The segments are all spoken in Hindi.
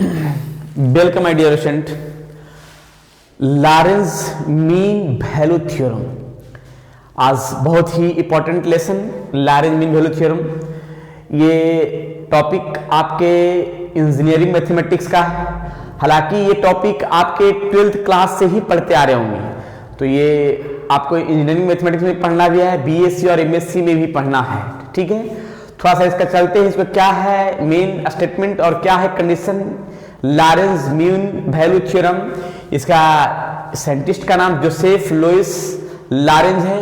Welcome my dear student. Lagrange mean value theorem आज बहुत ही important lesson, Lagrange mean value theorem. ये टॉपिक आपके इंजीनियरिंग मैथमेटिक्स का है। हालांकि ये टॉपिक आपके 12th क्लास से ही पढ़ते आ रहे होंगे, तो ये आपको इंजीनियरिंग मैथमेटिक्स में पढ़ना भी है, बीएससी और एमएससी में भी पढ़ना है। ठीक है, थोड़ा सा इसका चलते हैं। इसमें क्या है मेन स्टेटमेंट और क्या है condition. Lagrange mean value theorem, इसका साइंटिस्ट का नाम जोसेफ लुइस लॉरेंज है,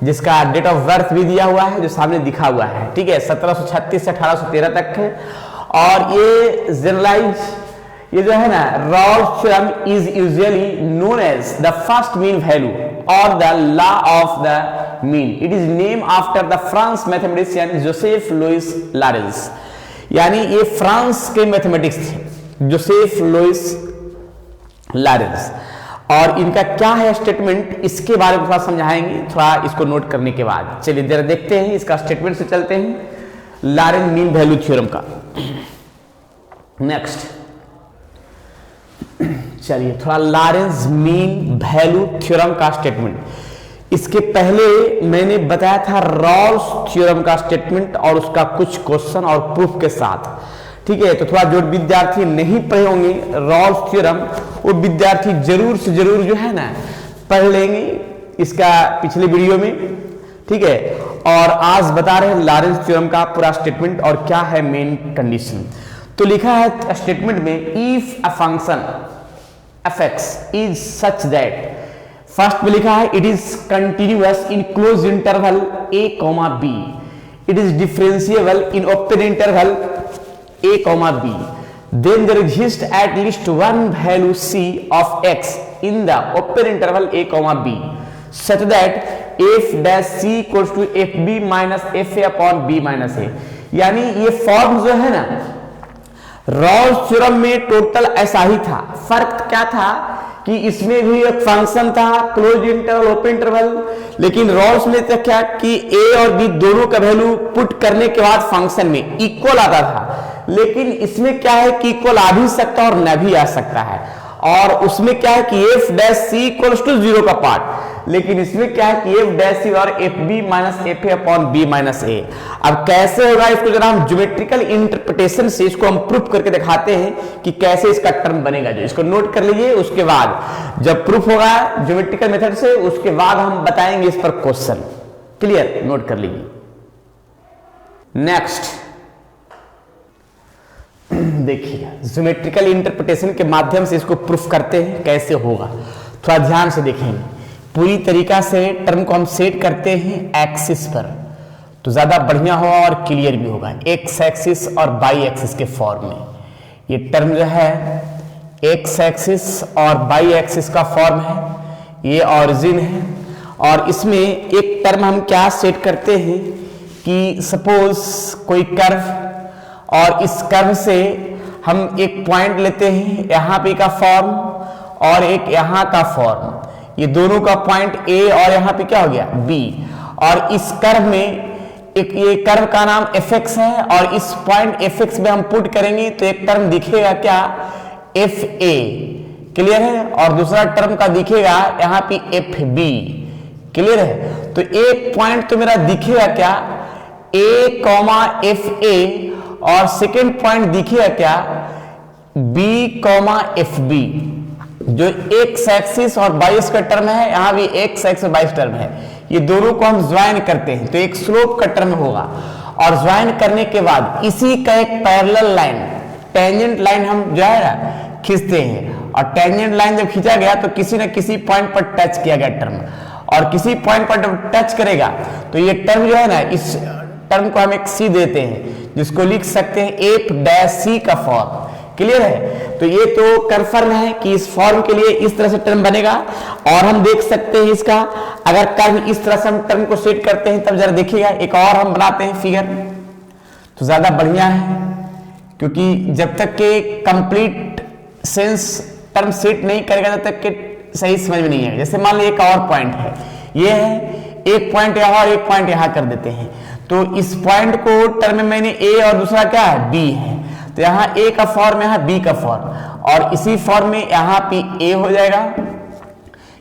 जिसका डेट ऑफ बर्थ भी दिया हुआ है जो सामने दिखा हुआ है। ठीक है, 1736 से 1813 तक है। और ये जनरलाइज, ये जो है ना, Rolle's theorem is usually known as the first mean value और the law of the mean. It is name after the France mathematician Joseph Louis Lagrange. यानी ये फ्रांस के मैथमेटिक्स थे, जोसेफ लुइस लॉरेंज। और इनका क्या है स्टेटमेंट, इसके बारे में थोड़ा समझाएंगे, थोड़ा इसको नोट करने के बाद। चलिए जरा देखते हैं, इसका स्टेटमेंट से चलते हैं लॉरेंज मीन वैल्यू थ्योरम का। नेक्स्ट चलिए थोड़ा लॉरेंज मीन वैल्यू थ्योरम का स्टेटमेंट। इसके पहले मैंने बताया था रॉल्स थ्योरम का स्टेटमेंट और उसका कुछ क्वेश्चन और प्रूफ के साथ। ठीक है, तो थोड़ा जो विद्यार्थी नहीं पढ़े होंगे रॉल्स थ्योरम, वो विद्यार्थी जरूर से जरूर जो है ना पढ़ लेंगे इसका पिछले वीडियो में। ठीक है, और आज बता रहे हैं लॉरेंज थ्योरम का पूरा स्टेटमेंट और क्या है मेन कंडीशन। तो लिखा है स्टेटमेंट में, if a function fx is such that, first में लिखा है it is continuous in close interval a, b, it is differentiable in open interval a, b, then there exists at least one value c of x in the open interval a, b such that f dash c equals to fb minus fa upon b minus a। यानी ये फॉर्म जो है ना रॉल्स थ्योरम में टोटल ऐसा ही था। फर्क क्या था कि इसमें भी एक फंक्शन था क्लोज इंटरवल ओपन इंटरवल, लेकिन रॉल्स में तो क्या कि a और b दोनों का वैल्यू पुट करने के बाद फंक्शन में इक्वल आता था। लेकिन इसमें क्या है कि इक्वल आ भी सकता है और न भी आ सकता है। और उसमें क्या है कि f dash c equals to 0 का पार्ट, लेकिन इसमें क्या है कि f डैश c और fb minus fa upon b minus a। अब कैसे होगा इसको जरा हम ज्योमेट्रिकल इंटरप्रिटेशन से इसको हम प्रूफ करके दिखाते हैं कि कैसे इसका टर्म बनेगा। जो इसको नोट कर लीजिए, उसके बाद जब प्रूफ होगा ज्योमेट्रिकल मेथड से, उसके बाद हम बताएंगे इस पर क्वेश्चन। क्लियर, नोट कर लीजिए। नेक्स्ट देखिए, ज्योमेट्रिकल इंटरप्रिटेशन के माध्यम से इसको प्रूफ करते हैं कैसे होगा। थोड़ा ध्यान से देखेंगे, पूरी तरीका से टर्म को हम सेट करते हैं एक्सिस पर, तो ज्यादा बढ़िया होगा और क्लियर भी होगा। एक्स एक्सिस और बाई एक्सिस के फॉर्म में ये टर्म जो है एक्स एक्सिस और बाई एक्सिस का फॉर्म है, ये ऑरिजिन है। और इसमें एक टर्म हम क्या सेट करते हैं कि सपोज कोई कर्व, और इस कर्व से हम एक पॉइंट लेते हैं, यहां पे का फॉर्म और एक यहां का फॉर्म, ये दोनों का पॉइंट A और यहां पे क्या हो गया B। और इस कर्व में एक ये कर्व का नाम fx है, और इस पॉइंट fx में हम पुट करेंगे तो एक टर्म दिखेगा क्या fa। क्लियर है, और दूसरा टर्म का दिखेगा यहां पे fb। क्लियर है, तो एक पॉइंट तो मेरा दिखेगा क्या a, fa, और सेकेंड पॉइंट दिखेगा क्या b, fb। जो एक्स एक्सिस और बाईस का टर्म है, यहां भी एक्स एक्स और बाईस टर्म है, ये दोनों को हम ज्वाइन करते हैं तो एक स्लोप का टर्म होगा। और ज्वाइन करने के बाद इसी का एक पैरेलल लाइन, टेंजेंट लाइन हम जो है ना खींचते हैं, और टेंजेंट लाइन जब खींचा गया तो किसी न किसी पॉइंट पर टच किया गया टर्म, और किसी पॉइंट पर टच करेगा तो ये टर्म जो है ना, इस टर्म को हम एक सी देते हैं, जिसको लिख सकते हैं एफ डैश सी का फॉर्म। क्लियर है, तो ये तो कंफर्म है कि इस फॉर्म के लिए इस तरह से टर्म बनेगा। और हम देख सकते हैं इसका, अगर कर्व इस तरह से हम टर्म को सेट करते हैं, तब जरा देखिएगा एक और हम बनाते हैं फिगर, तो ज्यादा बढ़िया है, क्योंकि जब तक के कंप्लीट सेंस टर्म सेट नहीं करेगा तब तक के सही समझ में नहीं आएगा। जैसे मान लीजिए एक और पॉइंट है, ये है, एक पॉइंट यहां और एक पॉइंट यहां कर देते हैं, तो इस पॉइंट को टर्म में मैंने ए और दूसरा क्या है बी है, तो यहाँ ए का फॉर्म, यहाँ बी का फॉर्म, और इसी फॉर्म में यहाँ पे ए हो जाएगा।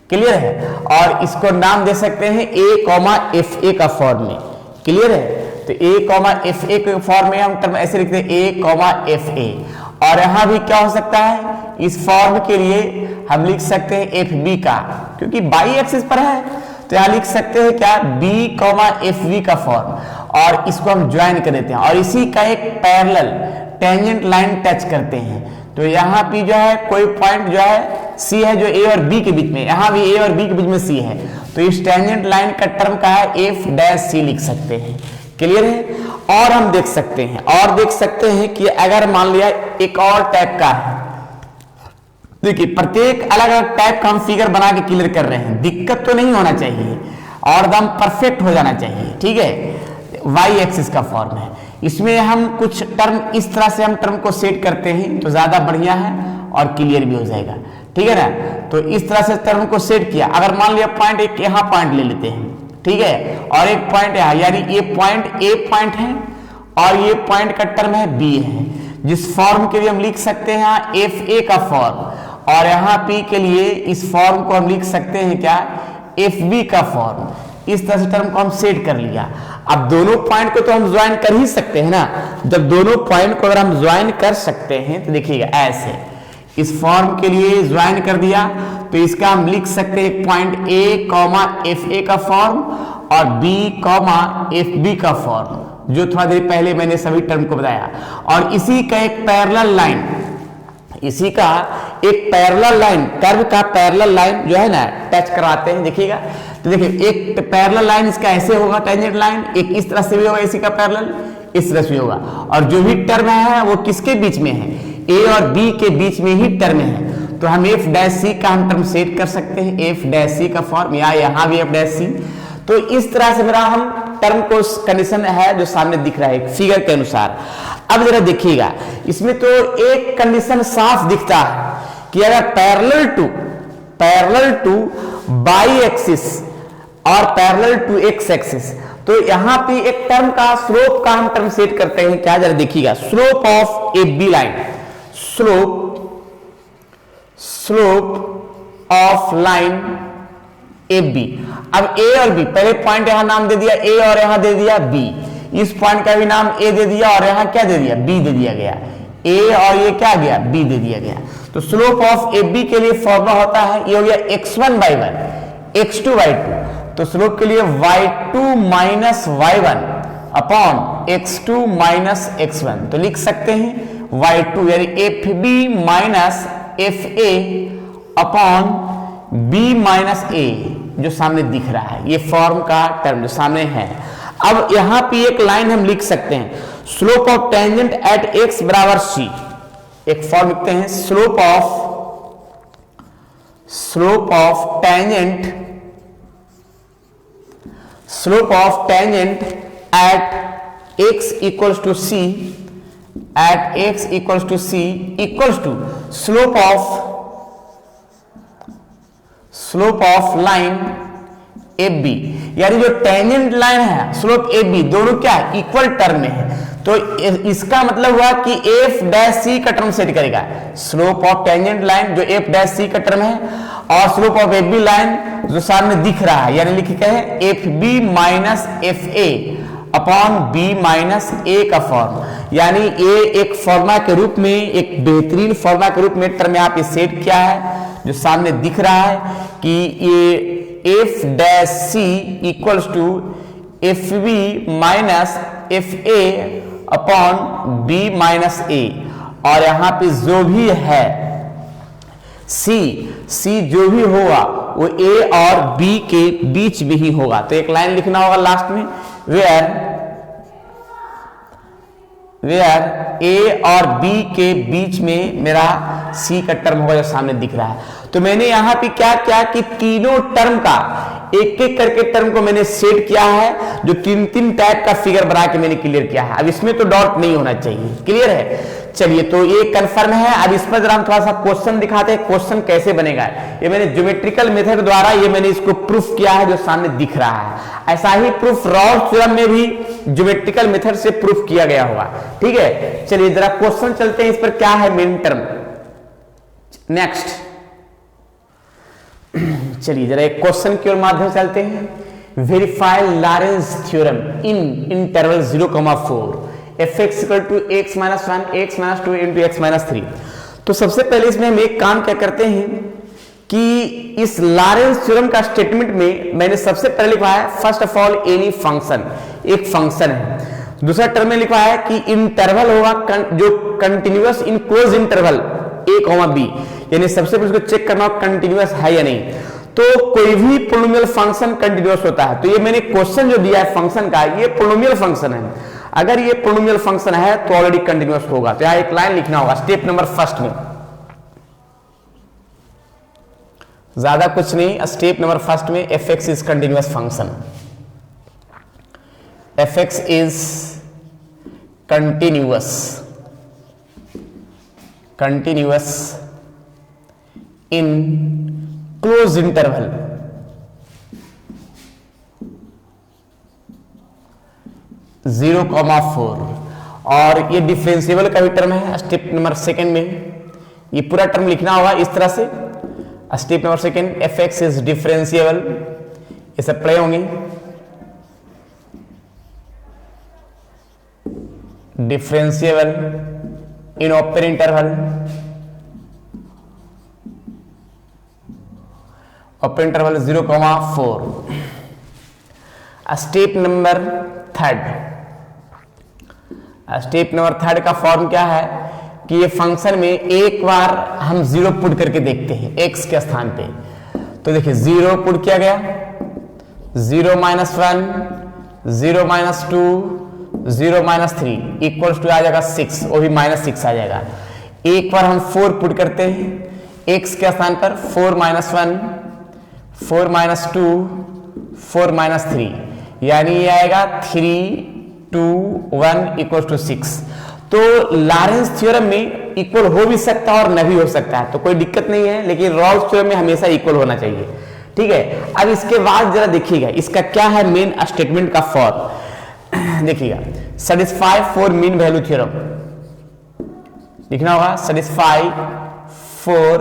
क्लियर है? और इसको नाम दे सकते हैं ए कॉमा एफ ए का फॉर्म में। क्लियर है? तो ए कॉमा एफ ए के फॉर्म में हम टर्म ऐसे लिखते हैं ए कॉमा एफ ए। और यहां भी क्या हो सकता है, इस फॉर्म के लिए हम लिख सकते हैं एफ बी का, क्योंकि बाई एक्सिस पर है, तो यहां लिख सकते हैं क्या, बी कॉमा एफ बी का फॉर्म, और इसको हम ज्वाइन कर देते हैं और इसी का एक पैरेलल टेंजेंट लाइन टच करते हैं। तो यहाँ पे जो है कोई पॉइंट जो है सी है जो ए और बी के बीच में, यहाँ भी ए और बी के बीच में सी है, तो इस टेंजेंट लाइन का टर्म का है एफ डैश सी लिख सकते हैं। क्लियर है? और हम देख सकते हैं कि अगर मान लिया एक और टाइप का है, देखिए प्रत्येक अलग अलग टाइप का हम फिगर बना के क्लियर कर रहे हैं, दिक्कत तो नहीं होना चाहिए और एकदम परफेक्ट हो जाना चाहिए। ठीक है? वाई एक्सिस का फॉर्म है, इसमें हम कुछ टर्म इस तरह से हम टर्म को सेट करते हैं तो ज्यादा बढ़िया है और क्लियर भी हो जाएगा। ठीक है ना? तो इस तरह से टर्म को सेट किया। अगर मान लिया पॉइंट एक यहाँ पॉइंट ले लेते हैं, ठीक है, और एक पॉइंट यहाँ, यानी ये पॉइंट ए पॉइंट है और ये पॉइंट का टर्म है बी है, जिस फॉर्म के लिए हम लिख सकते हैं यहाँ एफ ए का फॉर्म, और यहाँ पी के लिए इस फॉर्म को हम लिख सकते हैं क्या, एफ बी का फॉर्म। इस तरह से टर्म को हम सेट कर लिया। अब दोनों पॉइंट को तो हम ज्वाइन कर ही सकते हैं ना, जब दोनों पॉइंट को अगर हम ज्वाइन कर सकते हैं तो देखिएगा ऐसे, इस फॉर्म के लिए ज्वाइन कर दिया तो इसका हम लिख सकते हैं एक point A comma F A का फॉर्म और बी कॉमा एफ बी का फॉर्म, जो थोड़ा देर पहले मैंने सभी टर्म को बताया, और इसी का एक पैरेलल लाइन, इसी का एक पैरेलल लाइन, कर्व का पैरेलल लाइन जो है ना टच कराते हैं। देखिएगा तो देखिए एक पैरेलल लाइन इसका ऐसे होगा टेंजेंट लाइन, एक इस तरह से भी होगा, इसी का पैरेलल इस तरह से भी होगा, और जो भी टर्म है वो किसके बीच में है, ए और बी के बीच में ही टर्म है। तो हम एफ डैश सी का हम टर्म सेट कर सकते हैं, एफ डैश सी का फॉर्म, या यहाँ भी एफ डैश सी। तो इस तरह से मेरा हम टर्म को कंडीशन है जो सामने दिख रहा है फिगर के अनुसार। अब जरा देखिएगा, इसमें तो एक कंडीशन साफ दिखता है कि अगर पैरेलल टू बाई एक्सिस और पैरेलल टू एक्स एक्सिस, तो यहां पे एक टर्म का स्लोप का हम टर्म सेट करते हैं क्या, जरा देखिएगा, slope of A B line, slope of line A B. अब ए और बी, पहले पॉइंट यहां नाम दे दिया ए और यहां दे दिया बी, इस पॉइंट का भी नाम ए दे दिया और यहां क्या दे दिया, बी दे दिया गया, ए और ये क्या गया, बी दे दिया गया। तो स्लोप ऑफ ए बी के लिए फॉर्मूला होता है, ये हो गया x1/1 x2/2, तो स्लोप के लिए y2 minus y1 upon x2 minus x1, तो लिख सकते हैं y2 यानी F B minus F A upon B minus A, जो सामने दिख रहा है, ये फॉर्म का टर्म जो सामने है। अब यहां पे एक लाइन हम लिख सकते हैं, slope of tangent at x बराबर c, एक फॉर्म लिखते हैं, slope of tangent at x equals to c, at x equals to c equals to slope of line A B, यानी जो टेंजेंट लाइन है स्लोप ए बी दोनों क्या इक्वल टर्म में है, तो इसका मतलब हुआ कि एफ डैश सी का टर्म सेट करेगा, स्लोप ऑफ टेंजेंट लाइन जो एफ डैश सी का टर्म है और slope of F B line जो सामने दिख रहा है, यानी लिख के है F B minus F A upon B minus A का फॉर्म, यानी ए एक फॉर्मा के रूप में, एक बेहतरीन फॉर्मा के रूप में टर्म यहाँ पे सेट किया है, जो सामने दिख रहा है कि ये F dash C equals to F B minus F A upon B minus A, और यहां पे जो भी है सी जो भी होगा वो ए और बी के बीच में ही होगा। तो एक लाइन लिखना होगा लास्ट में, वेयर ए और बी के बीच में मेरा सी का टर्म होगा जो सामने दिख रहा है। तो मैंने यहां पे क्या किया कि तीनों टर्म का एक एक करके टर्म को मैंने सेट किया है, जो तीन तीन टाइप का फिगर बना के मैंने क्लियर किया है। अब इसमें तो डॉट नहीं होना चाहिए, क्लियर है। चलिए तो ये कंफर्म है। अब इस पर जरा हम थोड़ा सा क्वेश्चन दिखाते हैं, क्वेश्चन कैसे बनेगा। ये मैंने ज्योमेट्रिकल मेथड द्वारा ये मैंने इसको प्रूफ किया है जो सामने दिख रहा है। ऐसा ही प्रूफ रॉल्स थ्योरम में भी ज्योमेट्रिकल मेथड से प्रूफ किया गया होगा। ठीक है, चलिए जरा क्वेश्चन चलते हैं, इस पर क्या है मेन टर्म। नेक्स्ट चलिए जरा एक क्वेश्चन के माध्यम से चलते हैं। Verify Lagrange's theorem in interval 0,4 fx equal to x minus 1 x minus 2 into x minus 3। तो सबसे पहले इसमें हम एक काम क्या करते हैं कि इस लॉरेंस थ्योरम का स्टेटमेंट में मैंने सबसे पहले लिखा है first of all any function, एक फंक्शन है। दूसरा टर्म में लिखा है कि इंटरवल होगा जो continuous in close interval a, b, यानी सबसे पहले उसको चेक करना कंटिन्यूअस है या नहीं। तो कोई भी पोलिनोमियल फंक्शन कंटिन्यूअस होता है। तो ये मैंने क्वेश्चन जो दिया है फंक्शन का, ये पोलिनोमियल फंक्शन है। अगर ये पोलिनोमियल फंक्शन है तो ऑलरेडी कंटिन्यूअस होगा। तो यहां एक लाइन लिखना होगा स्टेप नंबर फर्स्ट में, ज्यादा कुछ नहीं। स्टेप नंबर फर्स्ट में fx is continuous function, fx is continuous in close interval zero comma 4, और ये डिफरेंशिएबल का भी टर्म है। स्टेप नंबर सेकंड में ये पूरा टर्म लिखना होगा इस तरह से। Step number second fx is differentiable, ये सब पढ़े होंगे। Differentiable in open interval, open interval 0,4। Step number third का फॉर्म क्या है कि ये फंक्शन में एक बार हम 0 पुट करके देखते हैं x के स्थान पे। तो देखिए 0 पुट किया गया, 0 minus 1, 0 minus 2, 0 minus 3 equals to आ जाएगा 6, वो भी -6 आ जाएगा। एक बार हम 4 पुट करते हैं x के स्थान पर, 4 माइनस 1, 4 माइनस 2, 4 माइनस 3, यानी ये आएगा 3, 2, 1 इक्वल टू 6। तो लॉरेंस थ्योरम में इक्वल हो भी सकता है और न भी हो सकता है, तो कोई दिक्कत नहीं है, लेकिन रॉल्स थ्योरम में हमेशा इक्वल होना चाहिए। ठीक है, अब इसके बाद जरा देखिएगा इसका क्या है मेन स्टेटमेंट का फॉर्म। देखिएगा satisfy for mean value theorem लिखना होगा, सेटिस्फाई फॉर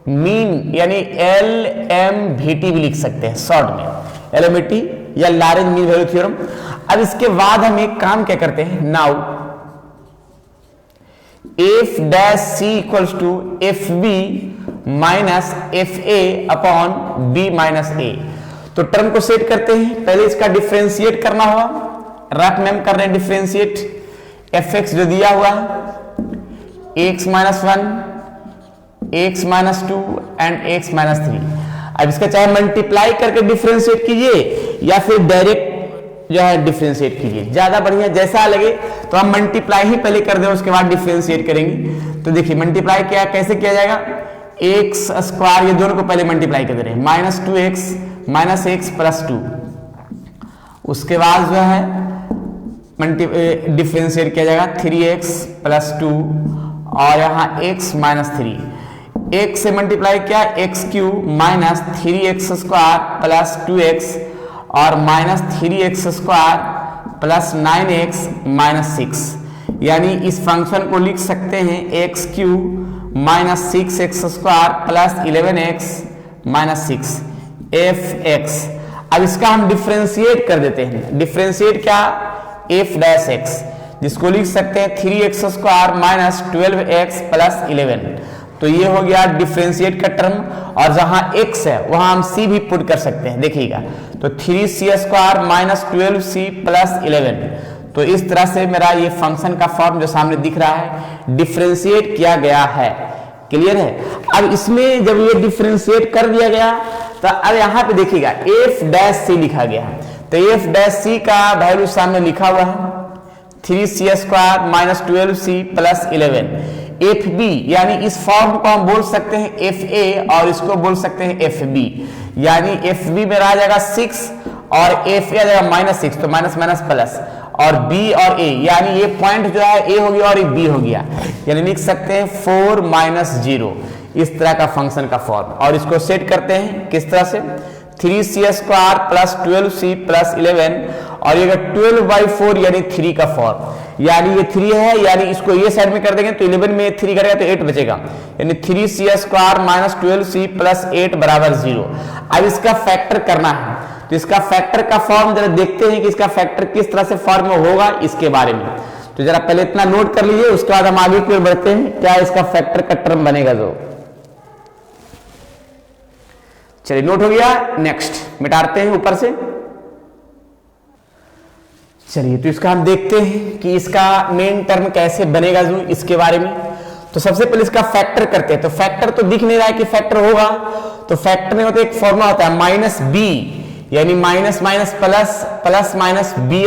मीन यानी LMVT भी लिख सकते हैं शॉर्ट में, LMVT या लॉरेंस मीन वैल्यू थ्योरम। अब इसके बाद हम एक काम क्या करते हैं, now f dash c equals to fb minus fa upon b minus a। तो टर्म को सेट करते हैं, पहले इसका डिफरेंशिएट करना होगा। रफ में हम कर रहे हैं डिफरेंशिएट, fx जो दिया हुआ है x minus 1, x minus 2 and x minus 3। अब इसका चाहे मल्टीप्लाई करके डिफरेंशिएट कीजिए या फिर डायरेक्ट जो है डिफरेंशिएट कीजिए, ज्यादा बढ़िया जैसा लगे। तो हम मल्टीप्लाई ही पहले कर दें, उसके बाद डिफरेंशिएट करेंगे। तो देखिए मल्टीप्लाई क्या कैसे किया जाएगा, एक्स स्क्वायर, ये दोनों को पहले मल्टीप्लाई कर दे रहे हैं, -2x माइनस x प्लस 2। उसके बाद जो है डिफरेंशिएट किया जाएगा 3x प्लस 2 और यहाँ x माइनस 3। x से मल्टीप्लाई किया x³ minus 3x square plus 2x और minus 3x square plus 9x minus 6, यानी इस फंक्शन को लिख सकते हैं x³ minus 6x square plus 11x minus 6 fx। अब इसका हम डिफरेंशिएट कर देते हैं, डिफरेंशिएट क्या, f डैश x, जिसको लिख सकते हैं 3x square minus 12x plus 11। तो ये हो गया डिफरेंशिएट का टर्म, और जहां x है वहां हम c भी पुट कर सकते हैं। देखिएगा तो 3c square minus 12c plus 11। तो इस तरह से मेरा ये फंक्शन का फॉर्म जो सामने दिख रहा है डिफरेंशिएट किया गया है। क्लियर है। अब इसमें जब ये डिफरेंशिएट कर दिया गया तो अब यहाँ पे देखिएगा f डैश c लिखा गया है। तो f डैश c का वैल्यू सामने लिखा हुआ है 3c square minus 12c plus 11। fb यानी इस फॉर्म को हम बोल सकते हैं fa और इसको बोल सकते हैं fb, यानी fb में आ जाएगा 6 और fa आ जाएगा -6, तो माइनस माइनस प्लस, और बी और ए, यानी ये पॉइंट जो है ए हो गया और ये बी हो गया, यानी लिख सकते हैं 4 माइनस 0, इस तरह का फंक्शन का फॉर्म। और इसको सेट करते हैं किस तरह से, 3c² प्लस 12c प्लस 11 और ये 12/4 यानी 3 का फॉर्म, यानी ये 3 है, यानी इसको ये साइड में कर देंगे तो 11 में 3 करेगा तो 8 बचेगा, यानी 3c² माइनस 12c प्लस 8 बराबर 0। अब इसका फैक्टर करना है, तो इसका फैक्टर का फॉर्म जरा देखते हैं कि इसका फैक्टर किस तरह से फॉर्म में होगा इसके बारे में। तो जरा पहले इतना नोट कर लीजिए, उसके बाद हम आगे की ओर बढ़ते हैं क्या इसका फैक्टर का टर्म बनेगा। जो चलिए नोट हो गया, नेक्स्ट मिटाते हैं ऊपर से। चलिए तो इसका हम देखते हैं कि इसका मेन टर्म कैसे बनेगा जो इसके बारे में। तो सबसे पहले इसका फैक्टर करते हैं, तो फैक्टर तो दिख नहीं रहा है कि फैक्टर होगा, तो फैक्टर में होता है एक फॉर्मूला होता है माइनस बी, यानी minus minus plus, plus minus B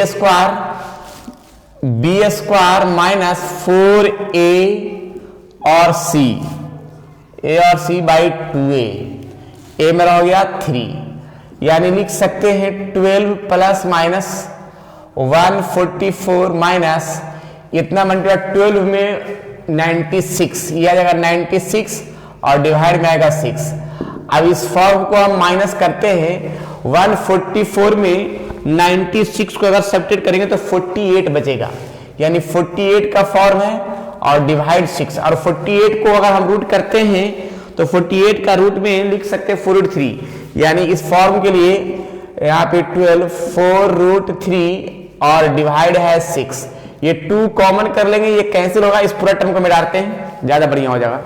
square minus 4a और c, a और c बाई 2a, a मेरा हो गया 3, यानी लिख सकते हैं 12 प्लस माइनस 144 माइनस इतना मल्टीप्लाई 12 में 96, ये आ जाएगा 96 और डिवाइड में आएगा 6। अब इस फॉर्म को हम माइनस करते हैं, 144 में 96 को अगर सब्ट्रैक्ट करेंगे तो 48 बचेगा, यानी 48 का फॉर्म है और डिवाइड 6, और 48 को अगर हम रूट करते हैं तो 48 का रूट में लिख सकते हैं 4√3, यानी इस फॉर्म के लिए यहाँ पे 12 4√3 और डिवाइड है 6, ये 2 कॉमन कर लेंगे, ये कैंसिल होगा, इस पूरा टर्म को मिटाते हैं ज्यादा बढ़िया हो जाएगा।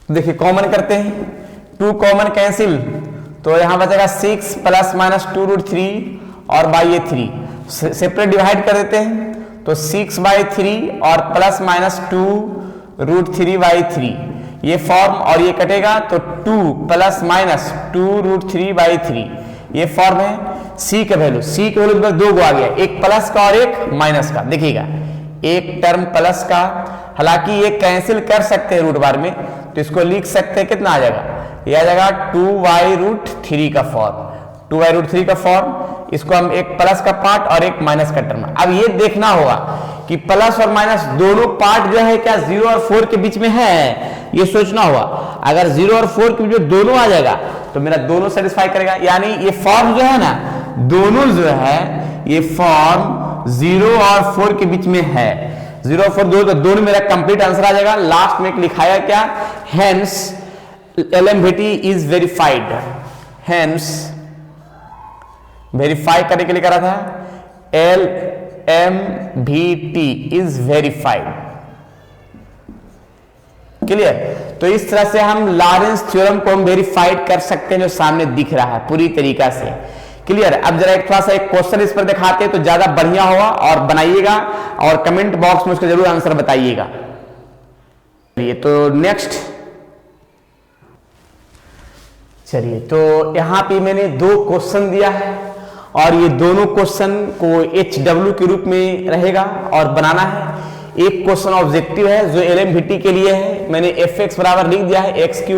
देखिए कॉमन करते हैं, 2 कॉमन कैंसिल तो यहां बचेगा 6 प्लस माइनस 2√3 और बाई 3, सेपरेट डिवाइड कर देते हैं तो 6/3 और प्लस माइनस 2√3/3 ये फॉर्म, और ये कटेगा तो 2 प्लस माइनस 2√3/3 ये फॉर्म है। c का वैल्यू, c के वैल्यू 2 को आ गया, एक प्लस का और एक माइनस का, देखिएगा एक टर्म प्लस का, हालांकि ये कैंसिल कर सकते हैं रूट बार में, तो इसको लिख सकते हैं कितना आ जाएगा, ये आ जाएगा 2y√3 का फॉर्म, 2y√3 का फॉर्म, इसको हम एक प्लस का पार्ट और एक माइनस का टर्म। अब ये देखना होगा कि प्लस और माइनस दोनों पार्ट जो है क्या 0 और 4 के बीच में है, ये सोचना होगा। अगर 0 और 4 के बीच में दोनों आ जाएगा तो मेरा दोनों सेटिस्फाई करेगा, यानी ये फॉर्म जो है ना, दोनों जो है ये फॉर्म 0 और 4 के बीच में है, 0 और 4 दोनों मेरा कंप्लीट आंसर आ जाएगा। लास्ट में लिखाया क्या, hence LMVT is verified, hence verify करने के लिए करा था, LMVT इज वेरीफाइड, क्लियर। तो इस तरह से हम लॉरेंस थ्योरम को हम वेरीफाइड कर सकते हैं जो सामने दिख रहा है पूरी तरीका से, क्लियर। अब जरा एक थोड़ा सा एक क्वेश्चन इस पर दिखाते हैं तो ज्यादा बढ़िया होगा, और बनाइएगा और कमेंट बॉक्स में उसका जरूर आंसर बताइएगा। तो नेक्स्ट चलिए, तो यहां पे मैंने 2 क्वेश्चन दिया है और ये दोनों क्वेश्चन को HW के रूप में रहेगा और बनाना है। एक क्वेश्चन ऑब्जेक्टिव है जो LMVT के लिए है, मैंने fx बराबर लिख दिया है x³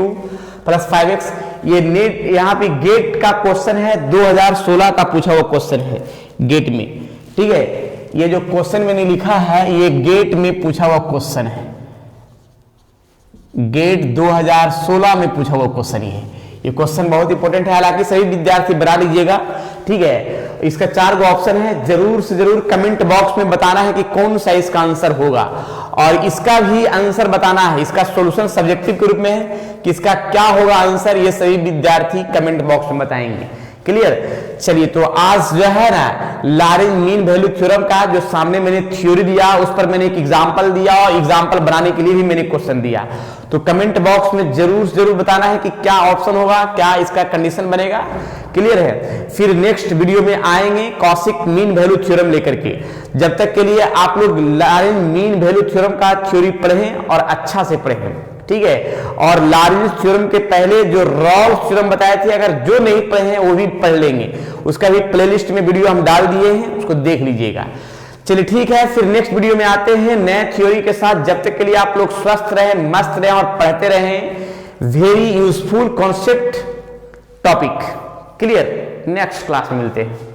प्लस 5x। ये नेट यहाँ पे गेट का क्वेश्चन है, 2016 का पूछा हुआ क्वेश्चन है गेट में, ठीक है। ये जो क्वेश्चन मैंने लिखा है ये गेट में पूछा हुआ क्वेश्चन है, गेट 2016 में पूछा हुआ क्वेश्चन ये क्वेश्चन बहुत इंपॉर्टेंट है, हालांकि सभी विद्यार्थी बना लीजिएगा, ठीक है। इसका 4 गो ऑप्शन है, जरूर से जरूर कमेंट बॉक्स में बताना है कि कौन सा इसका आंसर होगा, और इसका भी आंसर बताना है, इसका सॉल्यूशन सब्जेक्टिव के रूप में है कि इसका क्या होगा आंसर, ये सभी विद्यार्थी कमेंट बॉक्स में बताएंगे, क्लियर। चलिए, तो आज जो है ना लॉरेंस मीन वैल्यू थ्योरम का जो सामने मैंने थ्योरी दिया उस पर मैंने एक एग्जांपल दिया और एग्जांपल बनाने के लिए भी मैंने क्वेश्चन दिया, तो कमेंट बॉक्स में जरूर बताना है कि क्या ऑप्शन होगा, क्या इसका कंडीशन बनेगा, क्लियर है। फिर नेक्स्ट वीडियो में आएंगे कॉशिक मीन वैल्यू थ्योरम लेकर के, जब तक के लिए आप लोग लॉरेंस मीन वैल्यू थ्योरम का थ्योरी पढ़ें और अच्छा से पढ़ें, ठीक है। और लॉरेंस थ्योरम के पहले जो रॉल्स थ्योरम बताए थे, अगर जो नहीं पढ़े हैं वो भी पढ़ लेंगे, उसका भी प्लेलिस्ट में वीडियो हम डाल दिए हैं, उसको देख लीजिएगा। चलिए ठीक है, फिर नेक्स्ट वीडियो में आते हैं नए थ्योरी के साथ। जब तक के लिए आप लोग स्वस्थ रहें, मस्त रहें और पढ़ते रहें। Very useful concept topic, clear. Next class में मिलते हैं।